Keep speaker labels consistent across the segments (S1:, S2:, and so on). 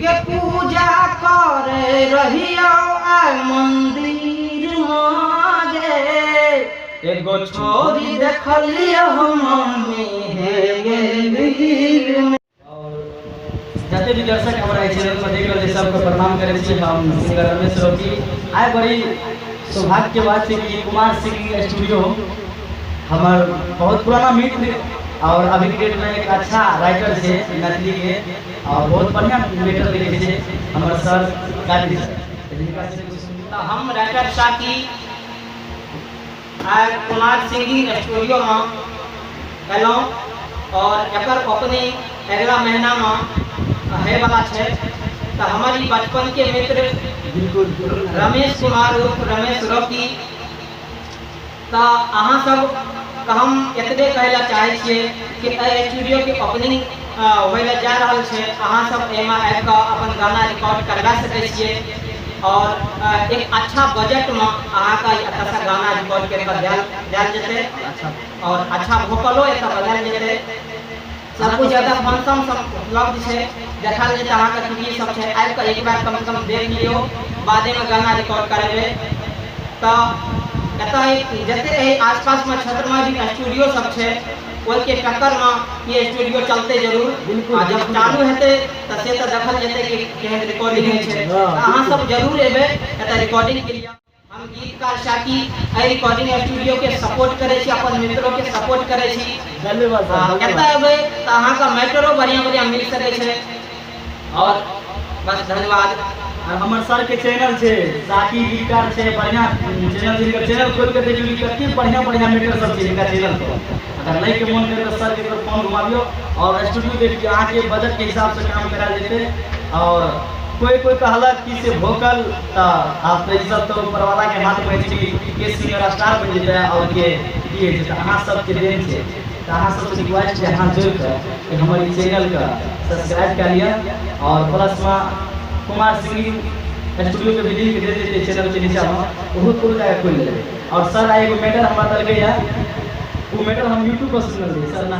S1: के पूजा करे रहियो आय मंदिर मागे एगो छोरी देखलियो मम्मी हे गेल में। जते भी दर्शक हमारा चैनल पर देख रहे सबको प्रणाम करे छी हम सिंगर रमेश रोकी। आय बड़ी सौभाग्य के बात है कि कुमार सिंगिंग स्टूडियो हमार बहुत पुराना मित्र और अभी के डेट में एक अच्छा राइटर है मैथिली के और बहुत बढ़िया लेटर लिखे थे हमारे सर गांधी तो हम राइटर साथी आय कुमार सिंगिंग स्टूडियो में एलो और एकर ओपनिंग अगला महीना में है वाला है। तो हमारी बचपन के मित्र रमेश कुमार रमेश रोकी तो अहाँ सब हम एतबे कहला चाहे छिए कि स्टूडियो के ओपनिंग होइले जा रहल छै। अहाँ सब एमा आबि कऽ अपन गाना रिकॉर्ड करवा सकै छिए और एक अच्छा बजट में अहाँ का अच्छा गाना रिकॉर्ड करके देल जेतै और अच्छा वोकलो एतऽ बनायल जेतै। सब कुछ ज्यादा फंक्शन सब उपलब्ध है देखल जेतै अहाँ का टीवी सब छै आबि कऽ एक बार कम से कम देख लियो बादे में गाना रिकॉर्ड करेबै। तो जैसे आसपास में क्षेत्र में भी स्टूडियो सब है के टक्कर में ये स्टूडियो चलते जरूर जब चालू हेते तो से तो देखल जेते कि केहन रिकॉर्डिंग है अहाँ सब जरूर एबे एता रिकॉर्डिंग के लिए। हम गीतकार साथी ए रिकॉर्डिंग स्टूडियो के सपोर्ट करे छी अपन मित्रों के सपोर्ट करे छी। धन्यवाद एता एबे तो अहाँ का मैटरो बढ़िया बढ़िया मिल सके छै और बस धन्यवाद।
S2: हमर सर के चैनल छे साकी गीतकार छे बढ़िया चैनल जिनका चैनल खोल के देखियो कते बढ़िया बढ़िया मैटर सब छे इनका चैनल पर अगर नहीं के मन करे तो सर के फोन घुमाबियो और स्टूडियो देख के आके बजट के हिसाब से काम करा देते। और कोई कोई कहला कि से वोकल आप सब तो परवाला के हाथ में छी के सिंगर स्टार बन जेते और के दिए जेते अहाँ सब के देन छे। तो अहाँ सब रिक्वेस्ट है हाथ जोड़ के हमारी चैनल का सब्सक्राइब कर लिया और प्लस में कुमार सिंगिंग स्टूडियो के भी लिंक दे देते चैनल के नीचे में बहुत कुछ जगह खोल ले। और सर एगो मैटर हम बदल गया वो मैटर हम YouTube पर सुन ले सर ना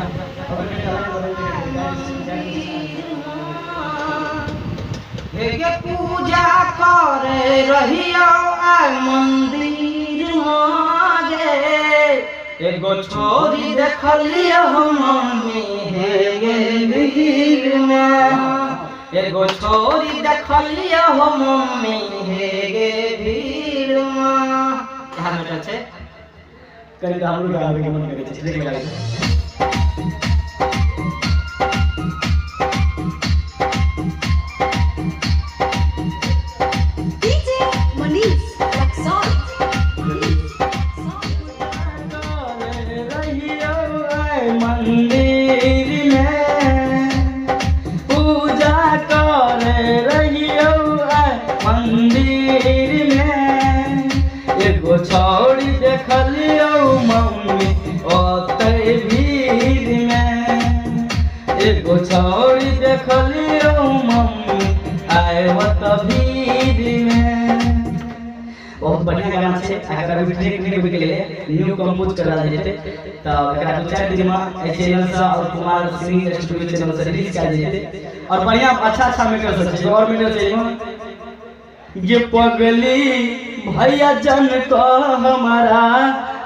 S1: के पूजा करे रहियो आय मंदिर मागे एगो छोरी देखलियो मम्मी हे गेल में एगो छोरी देखलियो मम्मी हे गेल में। यहाँ मैटर छै
S2: कहीं तो हम लोग गावे के मन करे छै देख ले
S1: एगो छोड़ी देखलियो मम्मी ओते भीड़ में एगो छोड़ी देखलियो मम्मी आए ओते भीड़ में।
S2: बहुत बढ़िया गाना छे अगर अभी ट्रैक नहीं के लिए न्यू कंपोज करा देते तो एकरा 2-4 दिन में ए चैनल से और कुमार सिंगिंग स्टूडियो चैनल से रिलीज कर देते और बढ़िया अच्छा मैटर सब और मैटर चाहिए
S1: ये पगली भैया जन को हमारा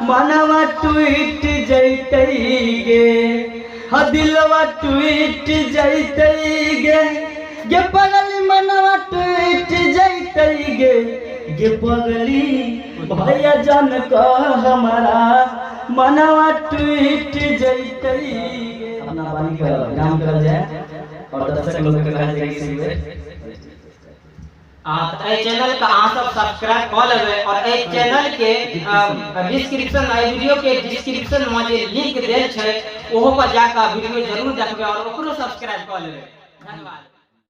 S1: मनवा टूट जैते गे ह दिलवा टूट जैते गे ये पगली मनवा टूट जैते गे ये पगली भैया जन को हमारा मनवा टूट जैते गे।
S2: अपना बानी का नाम कर जाए और दर्शक लोग के कहा जाए कि
S1: चैनल का अहाँ सब सब्सक्राइब कर लेबे और ए चैनल के डिस्क्रिप्शन वीडियो के डिस्क्रिप्शन में जे लिंक देल छै ओहो पर जाकर वीडियो जरूर देखबे और ओकरो सब्सक्राइब कर लेबे। धन्यवाद।